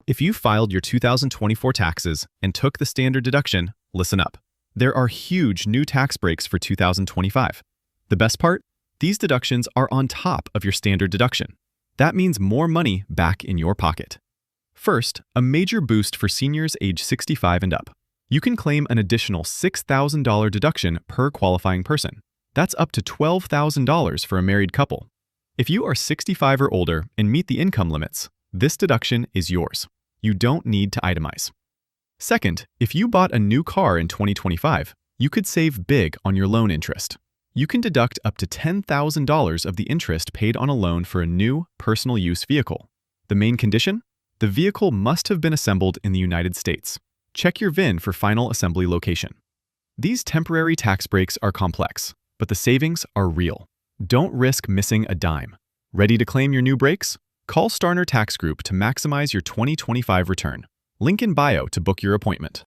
If you filed your 2024 taxes and took the standard deduction, listen up. There are huge new tax breaks for 2025. The best part? These deductions are on top of your standard deduction. That means more money back in your pocket. First, a major boost for seniors age 65 and up. You can claim an additional $6,000 deduction per qualifying person. That's up to $12,000 for a married couple. If you are 65 or older and meet the income limits, this deduction is yours. You don't need to itemize. Second, if you bought a new car in 2025, you could save big on your loan interest. You can deduct up to $10,000 of the interest paid on a loan for a new personal use vehicle. The main condition? The vehicle must have been assembled in the United States. Check your VIN for final assembly location. These temporary tax breaks are complex, but the savings are real. Don't risk missing a dime. Ready to claim your new breaks? Call Starner Tax Group to maximize your 2025 return. Link in bio to book your appointment.